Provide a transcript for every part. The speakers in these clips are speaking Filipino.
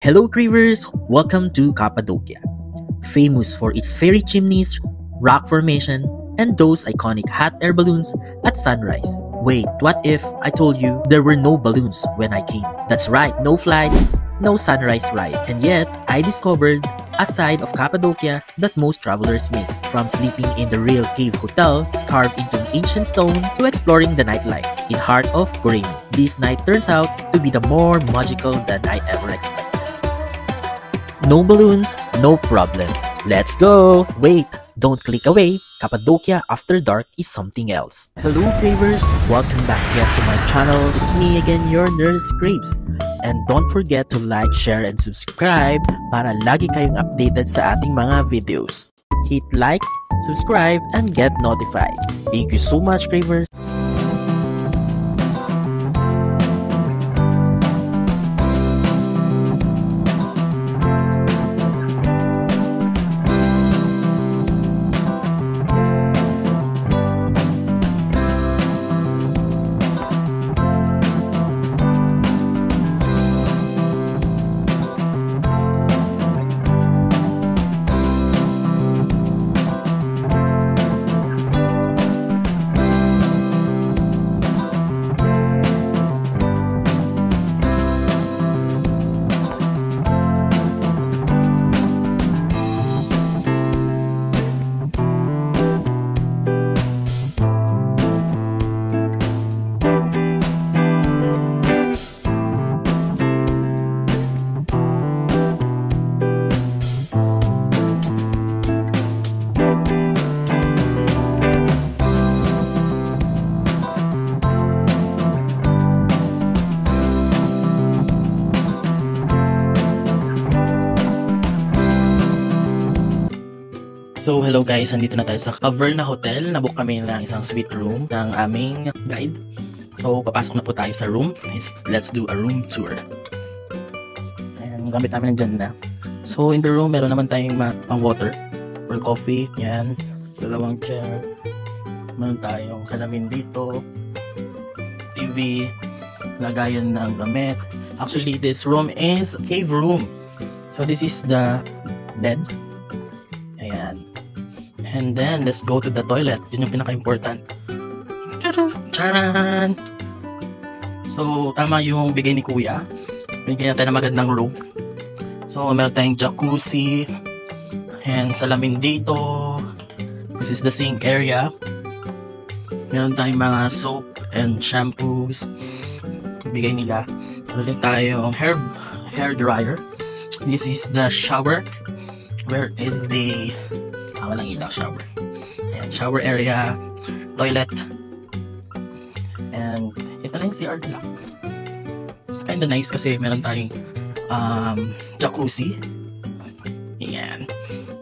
Hello Cravers! Welcome to Cappadocia, famous for its fairy chimneys, rock formation, and those iconic hot air balloons at sunrise. Wait, what if I told you there were no balloons when I came? That's right, no flights, no sunrise ride. And yet, I discovered a side of Cappadocia that most travelers miss. From sleeping in the real cave hotel carved into ancient stone to exploring the nightlife in heart of Goreni. This night turns out to be the more magical than I ever expected. No balloons, no problem. Let's go! Wait, don't click away. Cappadocia After Dark is something else. Hello Cravers! Welcome back again to my channel. It's me again, your Nurse Craves. And don't forget to like, share, and subscribe para lagi kayong updated sa ating mga videos. Hit like, subscribe, and get notified. Thank you so much, Cravers! So hello guys, nandito na tayo sa Caverna Hotel. Nabook kami ng isang suite room ng aming guide. So papasok na po tayo sa room. Let's do a room tour. Ayan, gamit namin nandyan na. So in the room, meron naman tayong pang water or coffee. Yan, dalawang chair. Meron tayong salamin dito, TV, lagayan ng gamit. Actually, this room is a cave room. So this is the bed. Ayan. And then, let's go to the toilet. Yun yung pinaka-important. Charan! So, tama yung bigay ni Kuya. Bigyan natin na magandang room. So, meron tayong jacuzzi. And salamin dito. This is the sink area. Meron tayong mga soap and shampoos. Bigay nila. Meron din tayong hair dryer. This is the shower. Where is the walang ilaw shower. Ayan, shower area, toilet, and ito na yung CR nila. It's kinda nice kasi meron tayong jacuzzi. Ayan.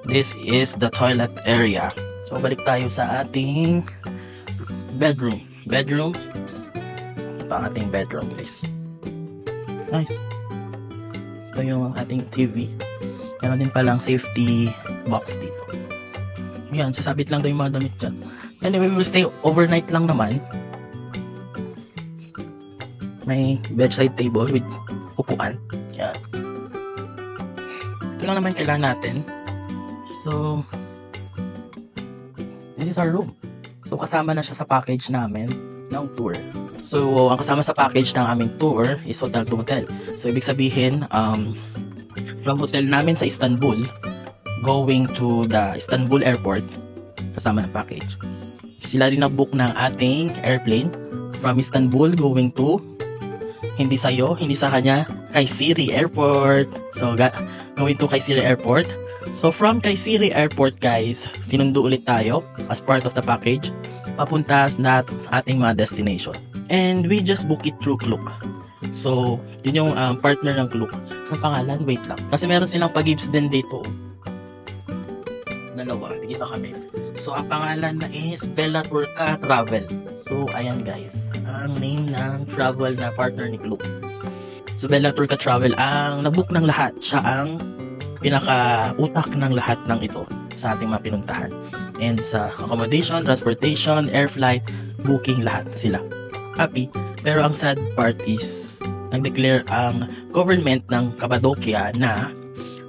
This is the toilet area. So balik tayo sa ating bedroom. Ito ang ating bedroom, guys. Nice. Ito yung ating TV. Meron din palang safety box dito. Yan, sasabit lang daw yung mga damit dyan. Anyway, we will stay overnight lang naman. May bedside table with upuan. Yan. Ito lang naman kailangan natin. So, this is our room. So, kasama na siya sa package namin ng tour. So, ang kasama sa package ng aming tour is hotel to hotel. So, ibig sabihin, from hotel namin sa Istanbul, going to the Istanbul airport, kasama ng package. Sila rin nag-book ng ating airplane from Istanbul going to, hindi sa kanya, Kayseri Airport. So, going to Kayseri Airport. So, from Kayseri Airport, guys, sinundo ulit tayo as part of the package, papunta sa ating mga destination. And we just book it through Klook. So, yun yung partner ng Klook. Sa pangalan, wait lang. Kasi meron silang pag-gives din dito. Dalawa, isa kami. So, ang pangalan na is Bella Turca Travel. So, ayan guys, ang name ng travel na partner ni Klook. So, Bella Turca Travel, ang nag-book ng lahat. Siya ang pinaka-utak ng lahat ng ito sa ating mga pinuntahan. And sa accommodation, transportation, air flight, booking, lahat sila. Happy. Pero ang sad part is, nag-declare ang government ng Cappadocia na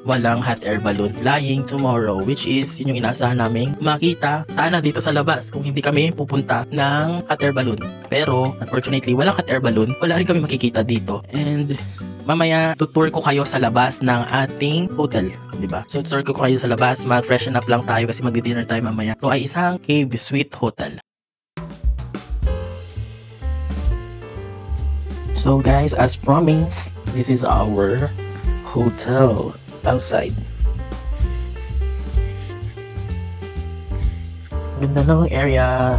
walang hot air balloon flying tomorrow, which is yun yung inaasahan naming makita sana dito sa labas kung hindi kami pupunta ng hot air balloon. Pero unfortunately walang hot air balloon, wala rin kami makikita dito. And mamaya tutour ko kayo sa labas ng ating hotel, diba? So tutour ko kayo sa labas, mag-freshen up lang tayo kasi magdi-dinner tayo mamaya. Ito ay isang Cave Suite Hotel. So guys, as promised, this is our hotel outside. Ganda ng area.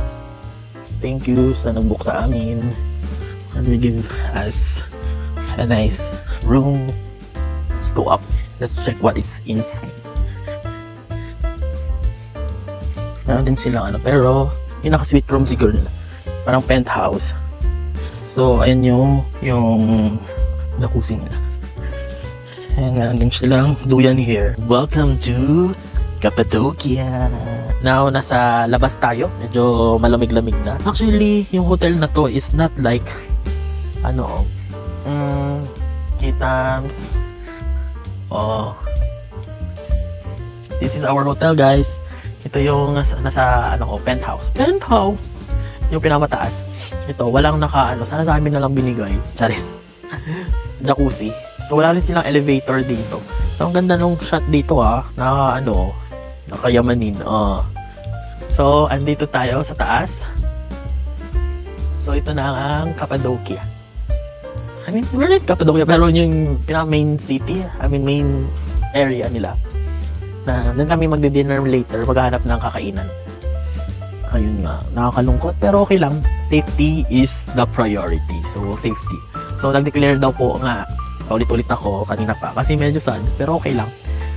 Thank you sa nag-book sa amin. And we give us a nice room. Let's go up. Let's check what is inside. Meron din silang pero yung naka-suite room siguro nila. Parang penthouse. So, ayan yung jacuzzi nila. And meron din silang duyan here. Welcome to Cappadocia. Now, nasa labas tayo. Medyo malamig-lamig na. Actually, yung hotel na to is not like Kitams. Oh. This is our hotel, guys. Ito yung nasa penthouse. Penthouse! Yung pinamataas. Ito, walang sana sa amin na lang binigay. Charis. Jacuzzi. So, wala rin silang elevator dito. So, ang ganda nung shot dito nakayamanin. So, andito tayo sa taas. So, ito na ang Cappadocia. I mean, we're in Cappadocia, pero yung main city, main area nila. Na doon kami magdi-dinner later, maghahanap ng kakainan. Ayun nga, nakakalungkot pero okay lang. Safety is the priority. So, safety. So, nag-declare daw po nga, ulit-ulit ako kanina pa kasi medyo sad, pero okay lang.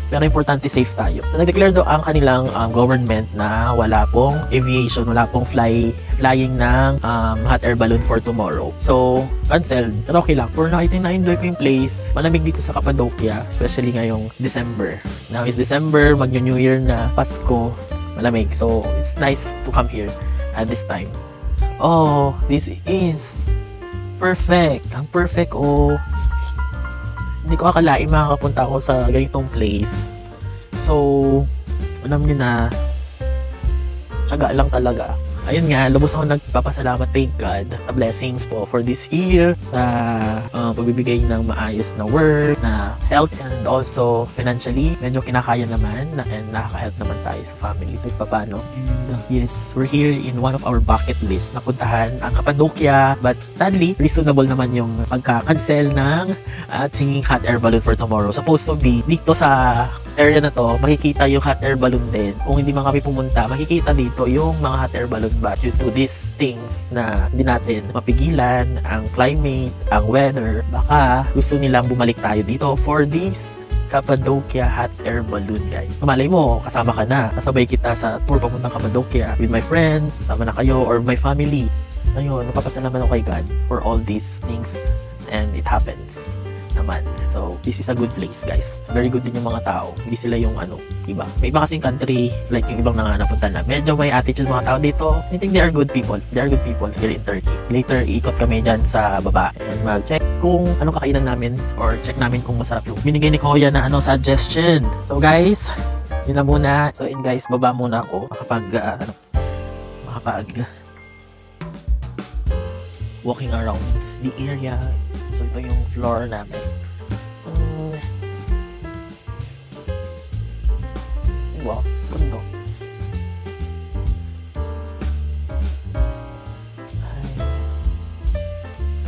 Pero importante safe tayo. So, nag-declare daw ang kanilang government na wala pong aviation, wala pong flying ng hot air balloon for tomorrow. So, canceled. Pero okay lang. For now, I think na-enjoy ko yung place. Malamig dito sa Cappadocia, especially ngayong December. Now is December, mag-New Year na, Pasko. Malamig. So, it's nice to come here at this time. Oh, this is perfect. Ang perfect, oh. Hindi ko akalain makakapunta ako sa ganitong place. So, alam niyo na, tiyaga lang talaga. Ayun nga, lubos ako nagpapasalamat, thank God, sa blessings po for this year, sa pagbibigay ng maayos na work, na health, and also financially, medyo kinakaya naman, and nakaka-help naman tayo sa family, kahit paano. And yes, we're here in one of our bucket list na puntahan ang Cappadocia, but sadly, reasonable naman yung pagka-cancel ng ating hot air balloon for tomorrow. Supposed to be dito sa area na to, makikita yung hot air balloon din. Kung hindi man kami pumunta, makikita dito yung mga hot air balloon, but due to these things na hindi natin mapigilan, ang climate, ang weather, baka gusto nilang bumalik tayo dito for this Cappadocia hot air balloon, guys. Malay mo, kasama ka na. Kasabay kita sa tour papuntang Cappadocia with my friends, kasama na kayo, or my family. Ayun, napapasalamat ako kay God for all these things, and it happens naman. So, this is a good place, guys. Very good din yung mga tao. Hindi sila yung iba. May iba kasing country, like yung ibang napunta na. Medyo may attitude mga tao dito. I think they are good people. They are good people here in Turkey. Later, iikot kami dyan sa baba and mag-check kung anong kakainan namin or check namin kung masarap yung binigay ni Kuya na suggestion. So, guys, yun na muna. So, yun guys, baba muna ako. Makapag walking around the area. So, ito yung floor namin. Wow, ganda.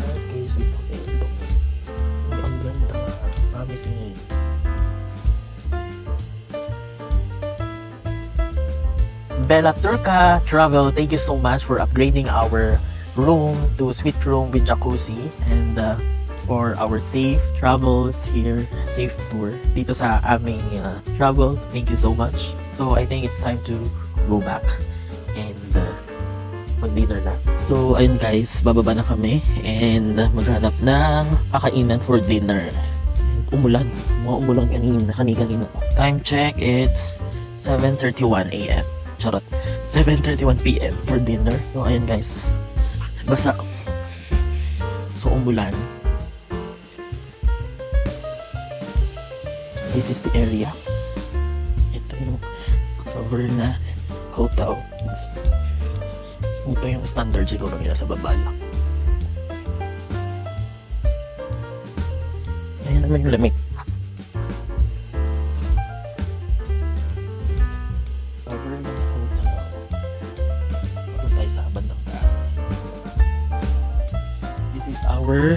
Okay, so ito. Ang ganda. Promising. Bella Turca Travel, thank you so much for upgrading our room to suite room with jacuzzi, and for our safe travels here, safe tour dito sa aming travel. Thank you so much. So I think it's time to go back and mag-dinner na. So ayun guys, bababa na kami and maghanap ng kakainan for dinner. And umulan kanina. Time check, it's 7:31 AM. Charot. 7:31 PM for dinner. So ayun guys, basa. So umulan. This is the area. Ito yung cover na hotel. Ito yung standard siguro nila sa baba lang. Ayan naman yung lamig. Cover ng hotel. Ito tayo sa bandang taas. This is our...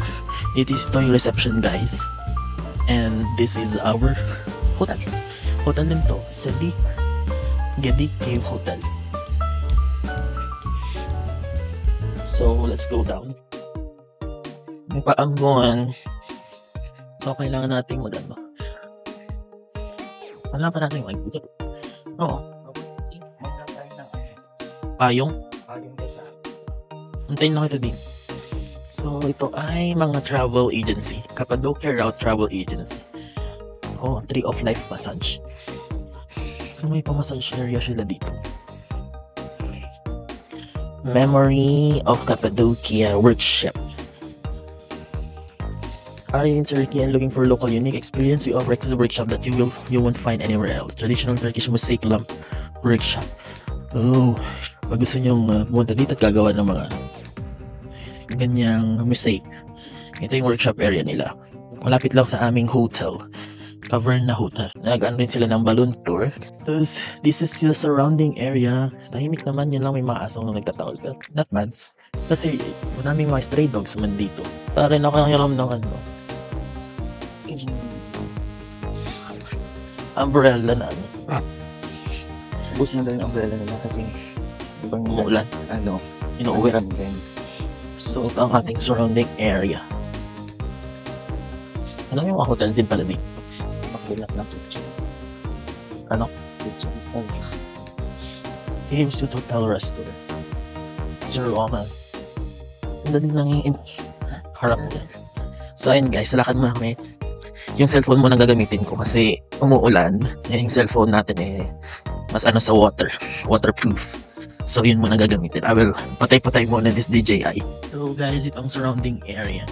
Ito yung reception, guys. And this is our hotel. Hotel din to. Gedi Cave Hotel. So, let's go down. May paangguan. So, kailangan nating magano. Wala pa natin mag-buto. Oo. Payong? Antayin lang ito din. So, ito ay mga travel agency. Cappadocia Route Travel Agency. Oh, Tree of Life Massage. So, may pa-massage area sila dito. Memory of Cappadocia Workshop. Are you in Turkey and looking for local unique experience? We offer a workshop that you won't find anywhere else. Traditional Turkish mosaic lamp workshop. Oh, pag gusto nyo pumunta dito at gagawa ng mga ganyang mosaic. Ito yung workshop area nila. Malapit lang sa aming hotel. Cover na hotel. Nag-ano rin sila ng balloon tour. Tapos, this is the surrounding area. Tahimik naman, yun lang may mga asong nung nagtatawal. But not bad. Kasi, maraming mga stray dogs man dito. Para rin ako hiram ng ano. Umbrella na ano. Bus na daw yung umbrella nila kasi ibang umuulan. Ano, Inuuwi. din. So, ito ang ating surrounding area. Ano yung mga hotel din pala dito? Makilat lang kitchen. Ano? Kitchen. Games to Hotel Restaurant. Sir Roman. Ang daling lang yung harap niya. So, ayun guys, lakad mo kami. Yung cellphone mo nang gagamitin ko kasi umuulan. Yung cellphone natin mas ano sa waterproof. So, yun mo na gagamitin. I will patay-patay muna this DJI. So, guys, itong surrounding area.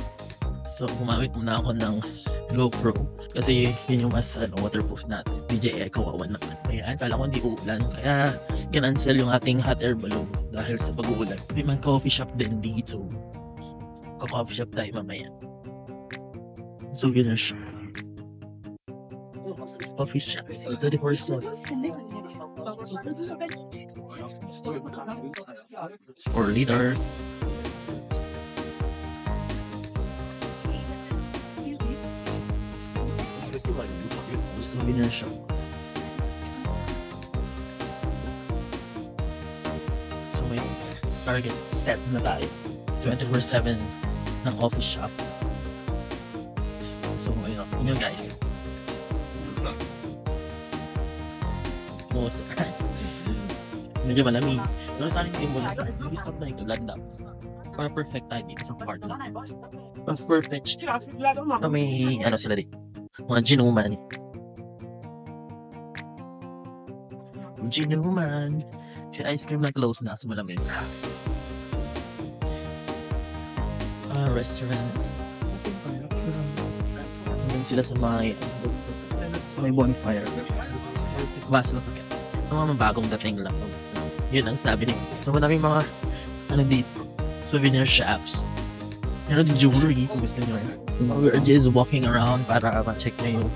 So, gumamit muna ako ng GoPro kasi yun yung mas waterproof natin. DJI kawawan naman. Ayan, kala ko hindi uulan. Kaya, kinancel yung ating hot air balloon dahil sa pag-uulan. May man coffee shop din dito. Ka-coffee shop tayo mamaya. Souvenir shop. Coffee shop. 34 4 liters. Souvenir shop. So may target set na tayo. 24/7 na coffee shop. So ayun yun guys. Medyo malamig. Pero sa akin hindi mo lang. Hindi stop na ito. Landa. Para perfect tayo dito sa part na. Para perfect. Ito may ano sila dito. Mga ginuman. Ginuman. Si ice cream na close na. So malamig. Restaurants. Hanggang sila sa may bonfire. Baso. Ang mga bagong dating lang. Yun ang sabi nila. So maraming mga dito. Souvenir shops. Meron din jewelry kung gusto nyo. So we're just walking around para ma-check nyo yung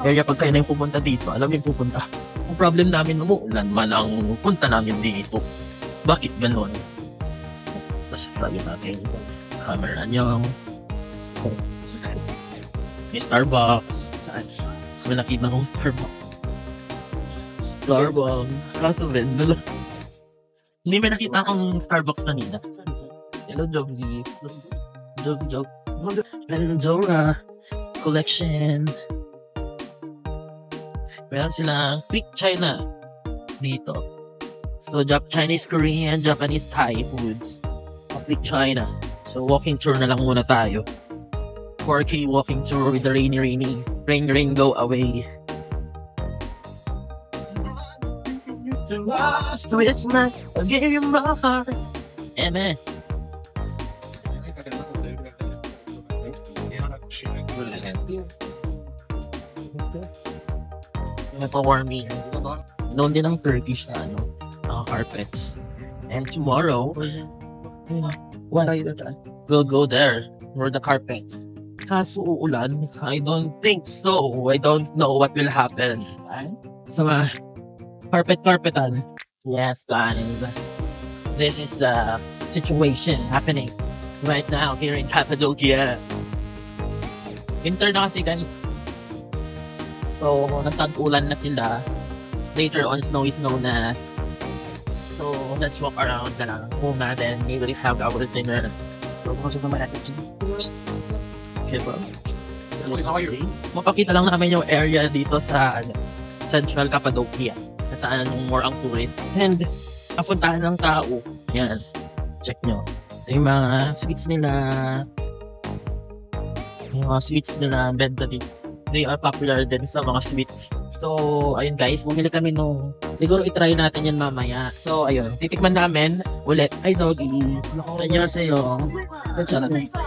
area. Pag kayo na yung pupunta dito, alam yung pupunta. Ang problem namin umuulan man ang punta namin dito. Bakit ganon? Tapos lagi natin camera nyo. May Starbucks. Saan? May nakita kong Starbucks. Kaso vendor. Hindi may nakita akong Starbucks kanina. Hello, Joggy. Jog. Pandora Collection. Meron silang Quick China dito. So, Chinese, Korean, Japanese, Thai foods. Quick China. So, walking tour na lang muna tayo. 4K walking tour with the rain, go away. Christmas, I'll give you my heart. Amen. Nagpa-warming. Noon din ang Turkish na carpets. And tomorrow, we'll go there for the carpets. Kaso uulan, I don't think so. I don't know what will happen. So, carpetan. Yes, guys. This is the situation happening right now here in Cappadocia. Winter na kasi ganito. So, nagtag-ulan na sila. Later on, snow na. So, let's walk around na lang muna. Then, we will have our dinner. So, kung naman natin. Okay ba? Mapakita lang namin yung area dito sa Central Cappadocia. Saan more ang tourist. And, kapuntahan ng tao. Yan. Check nyo. Ito yung mga sweets nila. Yung mga sweets nila. Benta dito. They are popular din sa mga sweets. So, ayun guys, bumili kami nung siguro itry natin yan mamaya. So, ayun, titikman namin ulit. Ay, Doggy. Annyeonghaseyo.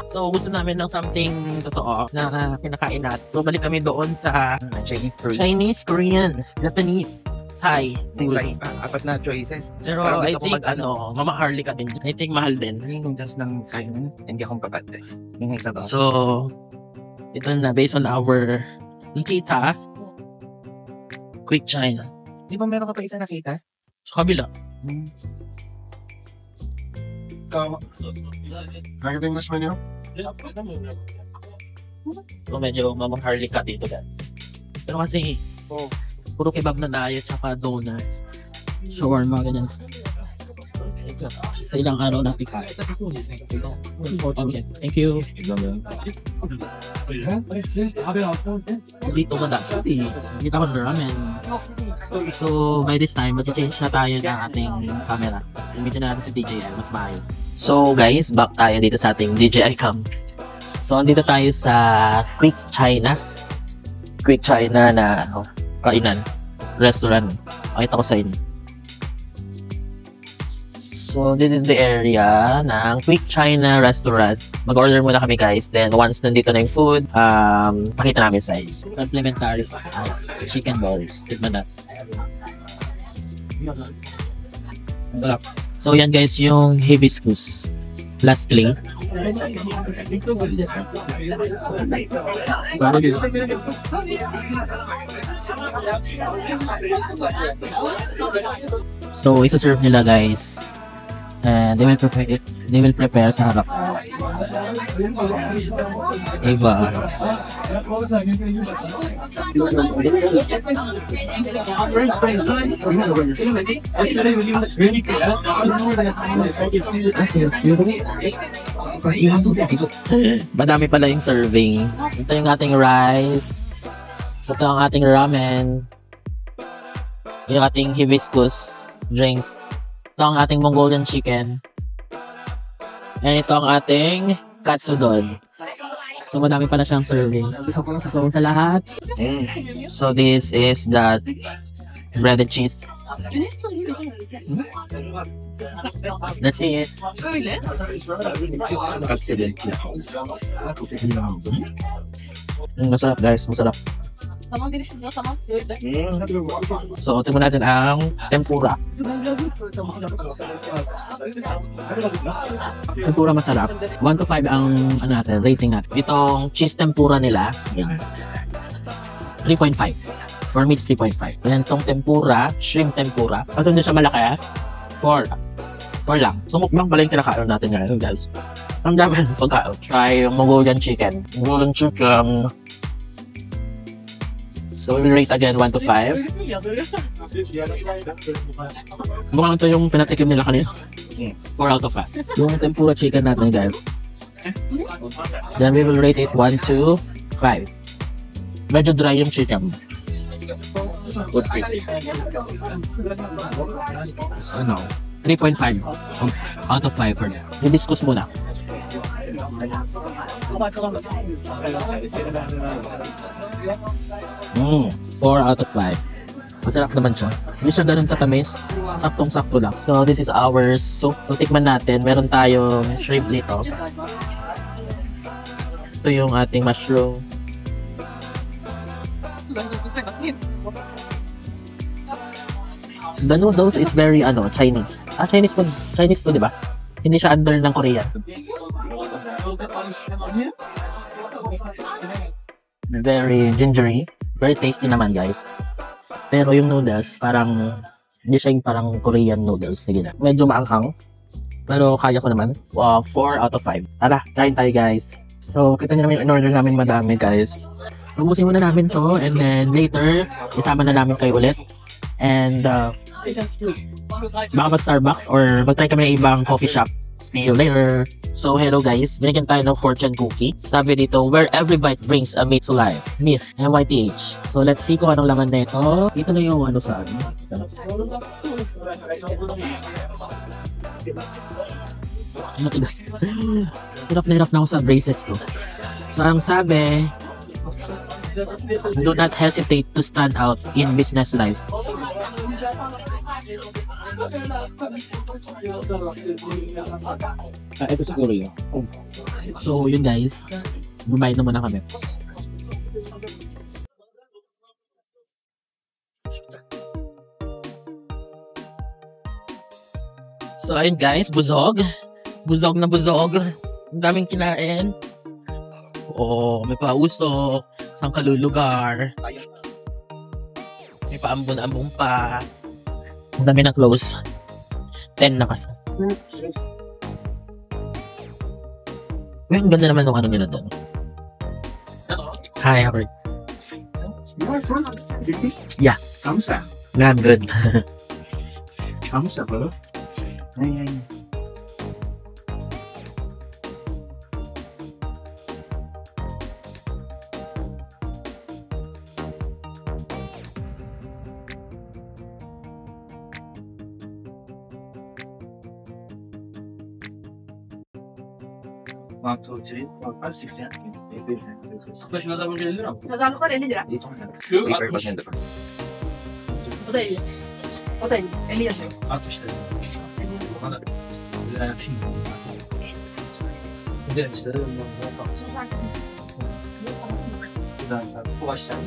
So, gusto namin ng something totoo na kinakain natin. So, balik kami doon sa Chinese, Korean, Japanese, Thai. Kulay pa. Apat na choices. Pero Parang I gusto ko think, mamaharli ka din. I think mahal din. Yung just ng kain, hindi akong papante. Yung isa ba? So, ito na, based on our nakita, Quick China. Di ba meron ka pa isa nakita? Sa kabila. Nakita English menu? So, medyo mamaharli ka dito, guys. Pero kasi, puro kebab na diet, tsaka donuts. Shawarma, ganyan. Sa ilang araw natin kain. Thank you. Dito ba dati? Kita ko na ramen. So, by this time, mag-change na tayo ng ating camera. Gamitin natin si DJI, mas maayos. So, guys, back tayo dito sa ating DJI cam. So, andito tayo sa Quick China. Quick China na kainan. Restaurant. Pakita ko sa inyo. So, this is the area ng Quick China restaurant. Mag-order muna kami, guys. Then, once nandito na yung food, pakita namin sa inyo. Complimentary chicken balls. Tignan na. So, yan guys, yung hibiscus. Lastly. So, isa-serve nila, guys. And they will prepare sa harap. Eva. Madami pala yung serving. Ito yung ating rice. Ito ang ating ramen. Yung ating hibiscus drinks. Ito ang ating Mongolian chicken. And ito ang ating katsudon. So, madami pala siyang servings. So, sa lahat. So, this is the breaded cheese. That's it. Masarap guys, masarap. So, tingnan natin ang tempura. Tempura masarap. 1 to 5 ang rating natin. Itong cheese tempura nila, 3.5. For me, it's 3.5. And itong tempura, shrimp tempura. Kasi hindi siya malaki, 4 lang. So, mukbang pala yung kinakain natin ngayon, guys. Ang dami ng pagkain. Try yung Mongolian chicken. Mongolian chicken. So, we'll rate again 1 to 5. Mukhang ito yung pinatikim nila kanina. 4 out of 5. Yung tempura chicken natin, guys. Then, we will rate it 1 to 5. Medyo dry yung chicken. Good. So, 3.5 out of 5 for now. I-discuss muna. 4 out of 5. Masarap naman siya. Hindi siya ganun katamis. Saktong-sakto lang. So, this is our soup. So, tikman natin. Meron tayong shrimp dito. Ito yung ating mushroom. The noodles is very Chinese. Chinese food. Chinese food, di ba? Hindi siya under ng Korean. Very gingery. Very tasty naman, guys. Pero yung noodles, parang hindi siya yung parang Korean noodles. Medyo maanghang. Pero kaya ko naman. 4 out of 5. Tara, kain tayo, guys. So, kita nyo naman yung in-order namin madami, guys. So, ubusin muna namin to. And then, later, isama na namin kayo ulit. And, baka mag-Starbucks or mag-try kami ng ibang coffee shop. See you later. So, hello guys. Binigyan tayo ng fortune cookie. Sabi dito, where every bite brings a meat to life. Meat. MYTH. So, let's see kung anong laman na ito. Ito na yung saan. Matigas. Hirap na hirap na ako sa braces ko. So, ang sabi, do not hesitate to stand out in business life. Ito siguro yun. So, yun guys. Bumayad na muna kami. So, ayun guys. Busog. Busog na busog. Ang daming kinain. May pausok. Saan kalulugar. May paambon-ambon pa. Ang dami na close. 10 na kasi. Ang ganda naman ng nila doon. Hi, Albert. You are from Sydney? Yeah. Kamusta? I'm good. Kamusta, brother? Ay. One, two, three, four, five, six, seven. Kaç ne zaman gelir abi? Kazanlıklar 50 lira. Şu 60. O da 50. O da 50. 50 yaşıyor. 60 lira. O kadar. Yani şimdi. Bir de işte bu başlar.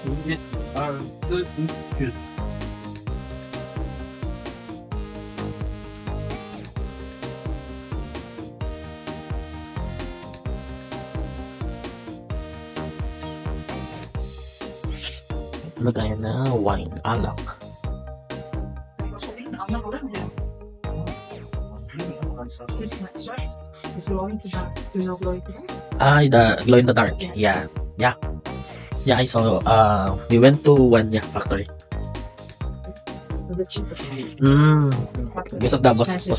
Şimdi artı 300. Lagayan na wine, alak. The glow in the dark. Yeah. I saw. We went to one factory. Because of the boss.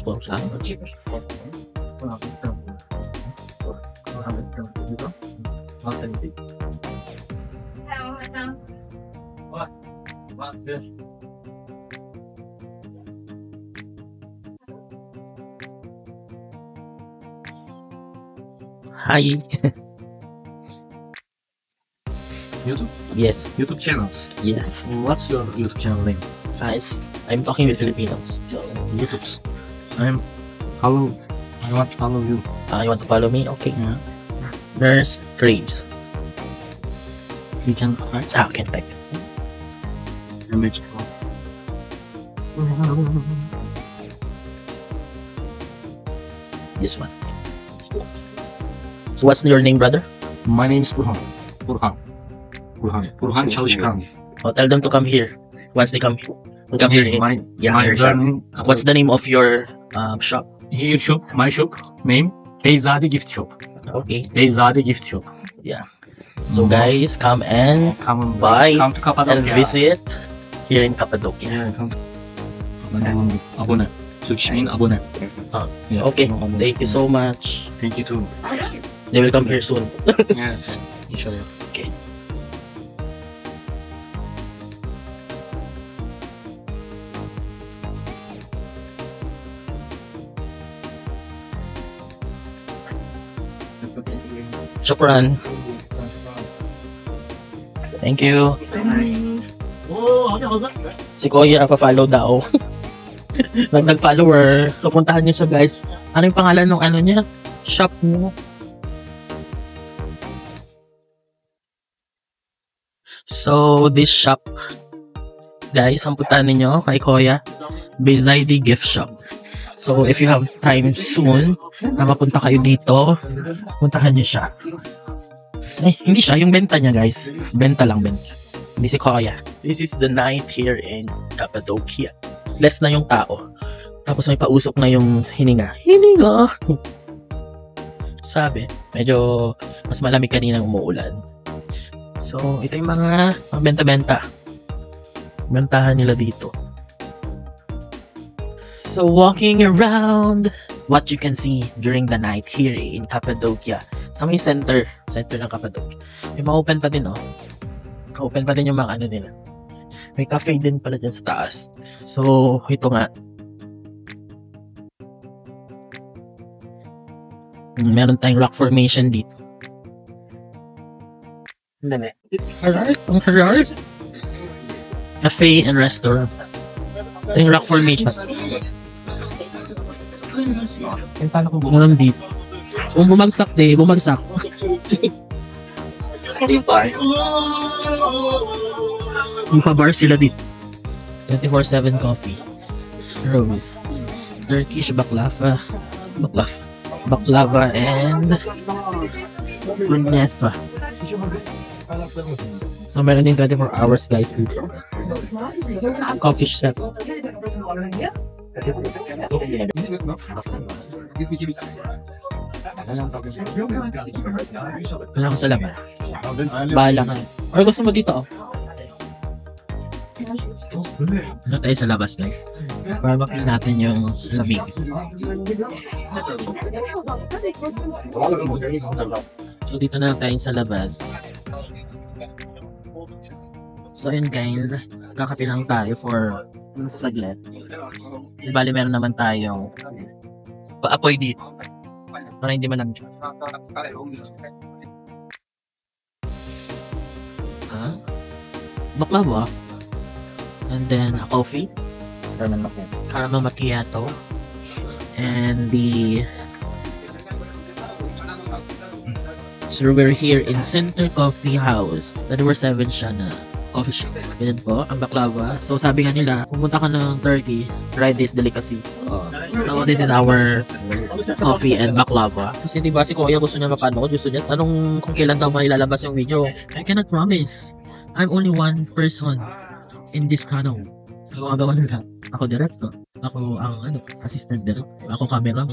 Hi. YouTube? Yes. YouTube channels. Yes. What's your YouTube channel name? Guys, I'm talking with Filipinos. So, YouTube's. I want to follow you. you want to follow me? Okay. Yeah. There's Graves. You can write. Okay, type. Image. This one. So, what's your name, brother? My name is Burhan. Burhan Çalışkan. Tell them to come here. Once they come here. Come here. My Your shop. journey. What's the name of your shop? Here shop. My shop name. Beyzade Gift Shop. Okay. Beyzade Gift Shop. Yeah. So guys, come and Come buy Come to and Cappadocia. visit here in Cappadocia. Yeah, come to. Abone. Türk Şahin abone. Yeah. Okay. Thank you so much. Thank you too. They will come here soon. Yeah. İnşallah. Okay. Shukran. Thank you. Si Kuya, pa-follow daw. Nag-follower. So, puntahan niyo siya, guys. Ano yung pangalan ng niya? Shop mo. So, this shop, guys, ang puntahan ninyo kay Kuya, Bezaidi Gift Shop. So, if you have time soon, na mapunta kayo dito, puntahan nyo siya. Eh, hindi siya, yung benta niya, guys. Benta lang, benta. Hindi si Kuya. This is the night here in Cappadocia. Less na yung tao. Tapos may pausok na yung hininga. Hininga! Sabi, medyo mas malamig kanina umuulan. So, ito yung mga benta-benta. Bentahan nila dito. So, walking around, what you can see during the night here in Cappadocia. Sa may center ng Cappadocia. May ma-open pa din, oh. Open pa din yung mga ano nila. May cafe din pala dyan sa taas. So, ito nga. Meron tayong rock formation dito. Ang harart. Cafe and restaurant. Ito yung rock formation. Meron dito. Kung bumagsak, bumagsak. Yung pa-bar sila dito. 24/7 coffee. Rose. Turkish baklava, and Brunesa. So, meron din 24 hours, guys, dito. Coffee shop. Wala ko sa labas. Bahala ka. Or gusto mo dito, oh. Ano tayo sa labas, guys? Para makita natin yung lamig. So, dito na tayo sa labas. So, yun, guys. Kakape lang tayo for saglit. Bali, meron naman tayong pa-apoy dito. Para hindi malamig. Baklava. And then a coffee. Caramel macchiato. And the... So we're here in Center Coffee House. 24/7 siya na coffee shop. Ganyan po, ang baklava. So sabi nga nila, pumunta ka ng Turkey, try this delicacy. So this is our coffee and baklava. Kasi diba si Kuya gusto niya mapanood, gusto niya tanong kung kailan daw mailalabas yung video. I cannot promise. I'm only one person in this channel. Ako ang gawa nila. Ako director. Ako ang assistant director. Ako camera.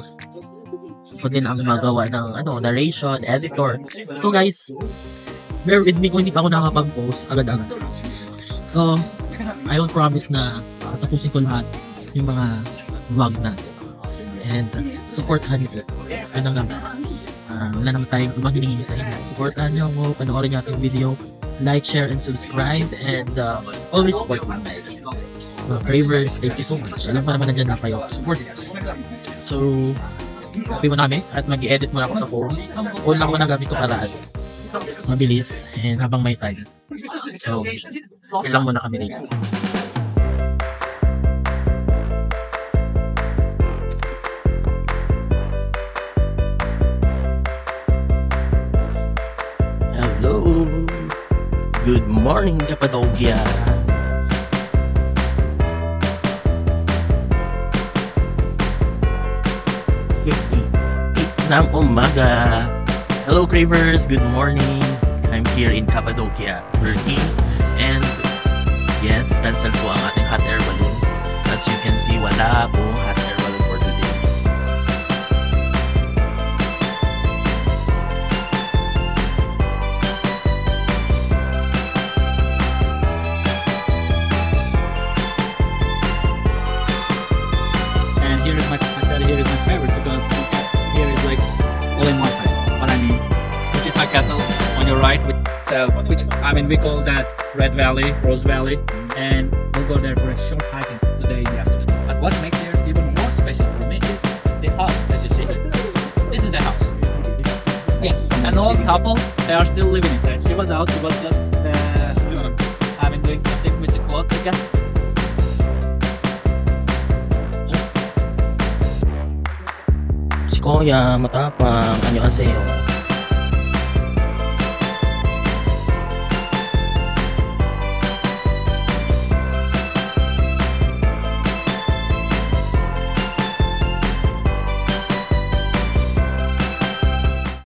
Ako din ang magawa ng narration, editor. So guys, bear with me kung hindi pa ako nakapag-post agad-agad. So, I will promise na tapusin ko lahat yung mga vlog natin. And supportahan nyo. Yun lang naman. Wala naman tayong hinihingi sa inyo. Supportahan nyo ako, panoorin nyo ating video. Like, share, and subscribe. And always support me, guys. Cravers, thank you so much. Alam ko naman nandiyan na kayo. Support us. So, copy mo namin at mag-i-edit mo na ako sa phone. Phone lang mo na gamit ko para mabilis and habang may time. So, ilang muna kami dito. Hello! Good morning, Cappadocia! ng umaga. Hello Cravers, good morning. I'm here in Cappadocia, Turkey. And yes, cancel po ang ating hot air balloon. As you can see, wala po hot air balloon for today. And here is here is my favorite because here is like all in one side. What I mean, which is my castle on your right. We call that Red Valley, Rose Valley, and we'll go there for a short hiking today in the afternoon. But what makes it even more special for me is the house that you see here. This is the house. Yes, an old couple. They are still living inside. She was out. She was just doing something with the clothes again. Si Kuya, matapang, annyeonghaseyo.